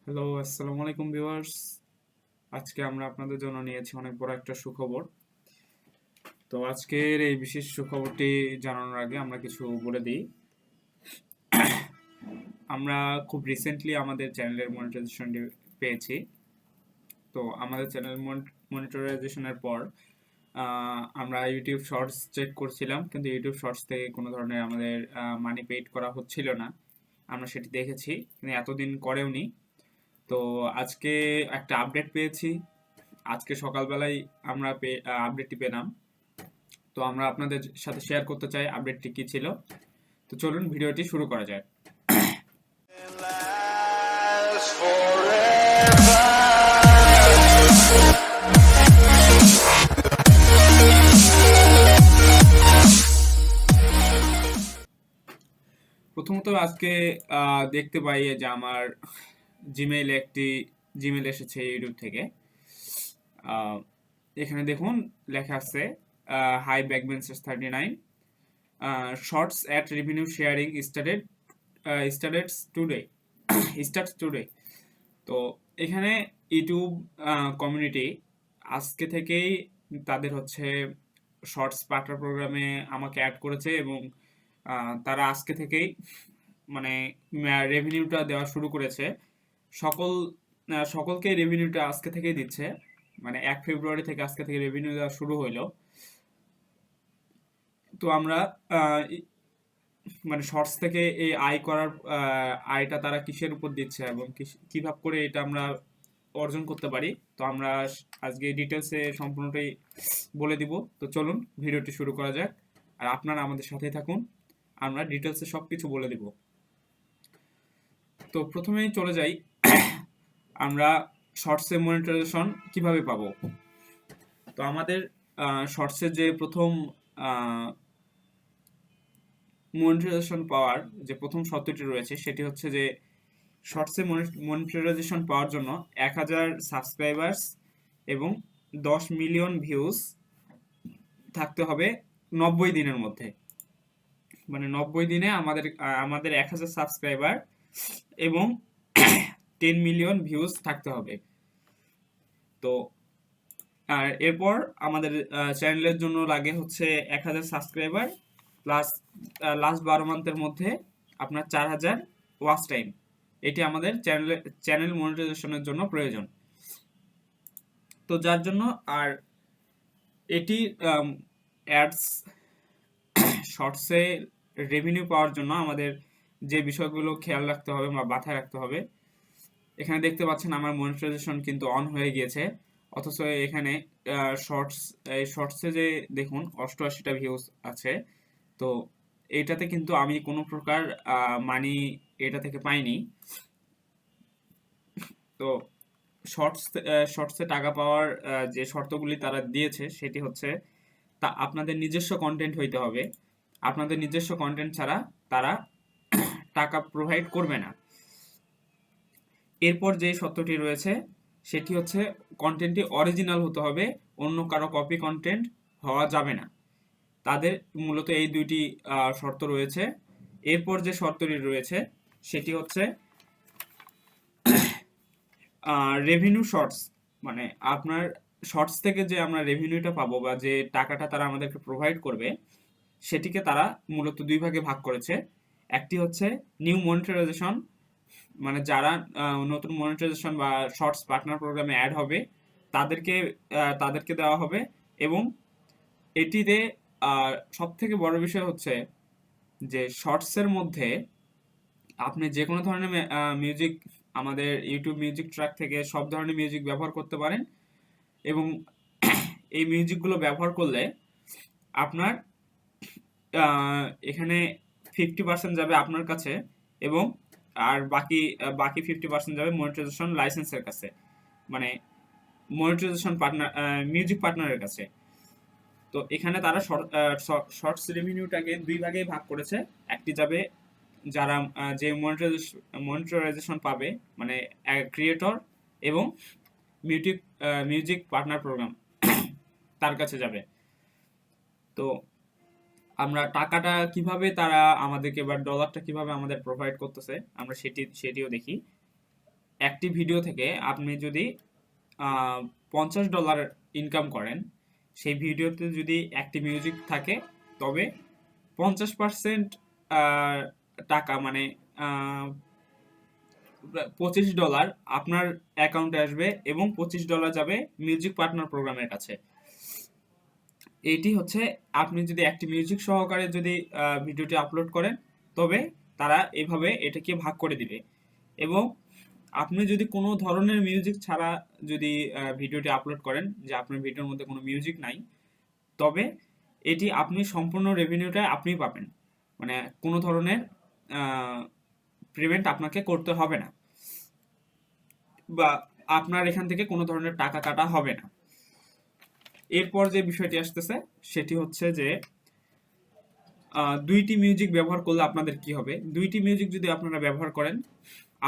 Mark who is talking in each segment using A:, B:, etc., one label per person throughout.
A: Hello, আসসালামু আলাইকুম viewers. আজকে আমরা আপনাদের জন্য নিয়েছি অনেক বড় একটা সুখবর। তো আজকের এই বিশেষ সুখবরটি জানানোর আগে আমরা কিছু বলে দিই। আমরা খুব রিসেন্টলি আমাদের চ্যানেলের মনিটাইজেশনটি পেয়েছি। তো আমাদের চ্যানেল মনিটাইজেশনের পর আমরা ইউটিউব শর্টস চেক করছিলাম, কিন্তু ইউটিউব শর্টস থেকে কোনো ধরনের আমাদের মানি পেইড করা হচ্ছিল না। আমরা সেটি দেখেছি, কিন্তু এতদিন করেওনি। তো আজকে একটা আপডেট পেয়েছি। আজকে সকালবেলায় আমরা আপডেটটি পেলাম। তো আমরা আপনাদের সাথে শেয়ার করতে চাই আপডেটটি কি ছিল। তো চলুন ভিডিওটি শুরু করা যায়। প্রথমত আজকে দেখতে পাই যে আমার জিমেইল এসেছে ইউটিউব থেকে। এখানে দেখুন লেখা আছে, hi backbenchers 39, shorts at revenue sharing starts today. তো এখানে ইউটিউব কমিউনিটি আজকে থেকেই তাদের হচ্ছে শর্টস পার্টনার প্রোগ্রামে আমাকে অ্যাড করেছে, এবং তারা আজকে থেকেই মানে রেভিনিউটা দেওয়া শুরু করেছে। সকলকে রেভিনিউটা আজকে থেকেই দিচ্ছে, মানে 1 ফেব্রুয়ারি থেকে আজকে থেকে রেভিনিউ দেওয়া শুরু হইলো। তো আমরা মানে শর্টস থেকে এই আয়টা তারা কিসের উপর দিচ্ছে এবং কিভাবে করে এটা আমরা অর্জন করতে পারি, তো আমরা আজকে ডিটেলসে সম্পূর্ণটাই বলে দিব। তো চলুন ভিডিওটি শুরু করা যাক, আর আপনারা আমাদের সাথেই থাকুন, আমরা ডিটেলসে সব কিছু বলে দিব। তো প্রথমেই চলে যাই, আমরা শর্টসে মনিটাইজেশন কিভাবে পাবো। তো আমাদের শর্টসের যে প্রথম মনিটাইজেশন পাওয়ার যে প্রথম শর্তটি রয়েছে সেটি হচ্ছে যে শর্টসে মনিটাইজেশন পাওয়ার জন্য 1000 সাবস্ক্রাইবার্স এবং 10 মিলিয়ন ভিউজ থাকতে হবে 90 দিনের মধ্যে। মানে 90 দিনে আমাদের 1000 সাবস্ক্রাইবার এবং 10 মিলিয়ন ভিউজ থাকতে হবে। তো আর এরপর আমাদের চ্যানেলের জন্য লাগে হচ্ছে 1000 সাবস্ক্রাইবার প্লাস লাস্ট 12 মান্থের মধ্যে আপনার 4000 ওয়াচ টাইম। এটি আমাদের চ্যানেল মনিটাইজেশনের জন্য প্রয়োজন। তো যার জন্য আর এটি অ্যাডস শর্টসে রেভিনিউ পাওয়ার জন্য আমাদের যে বিষয়গুলো খেয়াল রাখতে হবে বা মাথায় রাখতে হবে, এখানে দেখতে পাচ্ছেন আমার মনিটাইজেশন কিন্তু অন হয়ে গিয়েছে, অথচ এখানে শর্টসে যে দেখুন 88টা ভিউজ আছে। তো এইটাতে কিন্তু আমি কোনো প্রকার মানি এটা থেকে পাইনি। তো শর্টসে টাকা পাওয়ার যে শর্তগুলি তারা দিয়েছে সেটি হচ্ছে আপনাদের নিজস্ব কন্টেন্ট হইতে হবে। আপনাদের নিজস্ব কন্টেন্ট ছাড়া তারা টাকা প্রোভাইড করবে না। এরপর যে শর্তটি রয়েছে সেটি হচ্ছে কন্টেন্টটি অরিজিনাল হতে হবে, অন্য কারো কপি কন্টেন্ট হওয়া যাবে না। তাদের মূলত এই দুইটি শর্ত রয়েছে। এরপর যে শর্তটি রয়েছে সেটি হচ্ছে রেভিনিউ শর্টস, মানে আপনার শর্টস থেকে যে আমরা রেভিনিউটা পাবো বা যে টাকাটা তারা আমাদেরকে প্রোভাইড করবে সেটিকে তারা মূলত দুই ভাগে ভাগ করেছে। একটি হচ্ছে নিউ মনিটাইজেশন, মানে যারা নতুন মনিটাইজেশন বা শর্টস পার্টনার প্রোগ্রামে অ্যাড হবে তাদেরকে দেওয়া হবে। এবং এটিতে সব থেকে বড় বিষয় হচ্ছে যে শর্টসের মধ্যে আপনি যে কোনো ধরনের মিউজিক, আমাদের ইউটিউব মিউজিক ট্র্যাক থেকে সব ধরনের মিউজিক ব্যবহার করতে পারেন, এবং এই মিউজিকগুলো ব্যবহার করলে আপনার এখানে 50% যাবে আপনার কাছে, এবং আর বাকি 50% যাবে মনিটাইজেশন লাইসেন্সের কাছে, মানে মনিটাইজেশন পার্টনার মিউজিক পার্টনারের কাছে। তো এখানে তারা শর্টস রেভিনিউটাকে দুই ভাগে ভাগ করেছে। একটি যাবে যারা যে মনিটাইজেশন পাবে, মানে ক্রিয়েটর এবং মিউজিক পার্টনার প্রোগ্রাম তার কাছে যাবে। তো আমরা টাকাটা কিভাবে তারা আমাদেরকে বা ডলারটা কিভাবে আমাদের প্রোভাইড করতেছে আমরা সেটিও দেখি। একটি ভিডিও থেকে আপনি যদি $50 ইনকাম করেন, সেই ভিডিওতে যদি একটি মিউজিক থাকে, তবে 50% টাকা মানে $25 আপনার অ্যাকাউন্টে আসবে এবং $25 যাবে মিউজিক পার্টনার প্রোগ্রামের কাছে। এইটি হচ্ছে আপনি যদি একটি মিউজিক সহকারে যদি ভিডিওটি আপলোড করেন, তবে তারা এভাবে এটাকে ভাগ করে দিবে। এবং আপনি যদি কোনো ধরনের মিউজিক ছাড়া যদি ভিডিওটি আপলোড করেন, যে আপনার ভিডিওর মধ্যে কোনো মিউজিক নাই, তবে এটি আপনি সম্পূর্ণ রেভিনিউটা আপনিই পাবেন। মানে কোনো ধরনের পেমেন্ট আপনাকে করতে হবে না, বা আপনার এখান থেকে কোনো ধরনের টাকা কাটা হবে না। এরপর যে বিষয়টি আসতেছে সেটি হচ্ছে যে দুইটি মিউজিক ব্যবহার করলে আপনাদের কি হবে। দুইটি মিউজিক যদি আপনারা ব্যবহার করেন,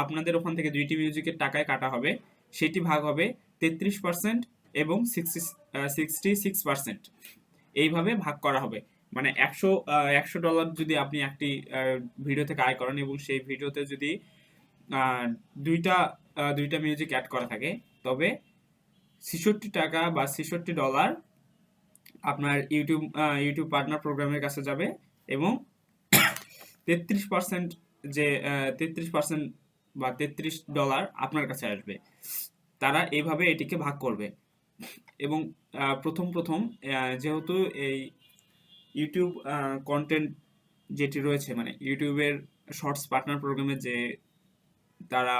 A: আপনাদের ওখান থেকে দুইটি মিউজিকের টাকায় কাটা হবে, সেটি ভাগ হবে 33% এবং 66%। এইভাবে ভাগ করা হবে। মানে $100 যদি আপনি একটি ভিডিও থেকে আয় করেন এবং সেই ভিডিওতে যদি দুইটা দুইটা মিউজিক অ্যাড করা থাকে, তবে $66 বা $66 আপনার ইউটিউব পার্টনার প্রোগ্রামের কাছে যাবে এবং 33% যে 33% বা $33 আপনার কাছে আসবে। তারা এইভাবে এটিকে ভাগ করবে। এবং প্রথম প্রথম যেহেতু এই ইউটিউব কন্টেন্ট যেটি রয়েছে, মানে ইউটিউবের শর্টস পার্টনার প্রোগ্রামে যে তারা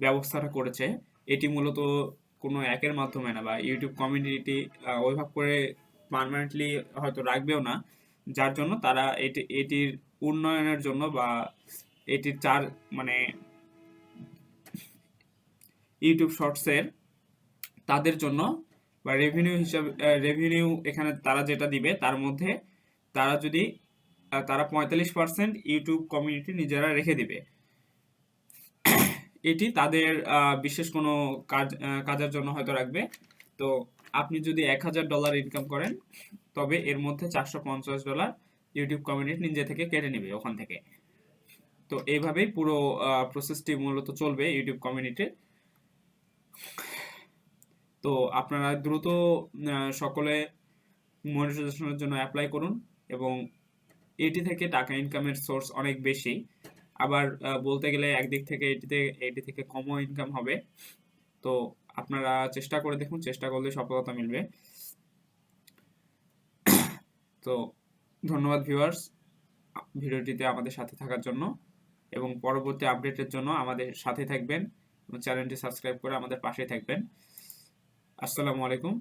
A: ব্যবস্থাটা করেছে, এটি মূলত কোনো একের মাধ্যমে না, বা ইউটিউব কমিউনিটি ওইভাবে করে পার্মানেন্টলি হয়তো রাখবেও না, যার জন্য তারা এটির উন্নয়নের জন্য বা এটির মানে ইউটিউব শর্টসের তাদের জন্য বা রেভিনিউ এখানে তারা যেটা দিবে তার মধ্যে তারা 45% ইউটিউব কমিউনিটি নিজেরা রেখে দিবে। এটি তাদের বিশেষ কোনো কাজের জন্য হয়তো রাখবে। তো আপনি যদি $1000 ইনকাম করেন, তবে এর মধ্যে $450 ইউটিউব কমিউনিটি নিজে থেকে কেটে নেবে ওখান থেকে। তো এইভাবেই পুরো প্রসেসটি মূলত চলবে ইউটিউব কমিউনিটির। তো আপনারা দ্রুত সকলে মনিটাইজেশনের জন্য অ্যাপ্লাই করুন, এবং এটি থেকে টাকা ইনকামের সোর্স অনেক বেশি। আবার বলতে গেলে একদিক থেকে এটি থেকে কমও ইনকাম হবে। তো আপনারা চেষ্টা করে দেখুন, চেষ্টা করলে সফলতা মিলবে। তো ধন্যবাদ ভিউয়ার্স, ভিডিওটিতে আমাদের সাথে থাকার জন্য, এবং পরবর্তী আপডেটের জন্য আমাদের সাথে থাকবেন এবং চ্যানেলটি সাবস্ক্রাইব করে আমাদের পাশে থাকবেন। আসসালামু আলাইকুম।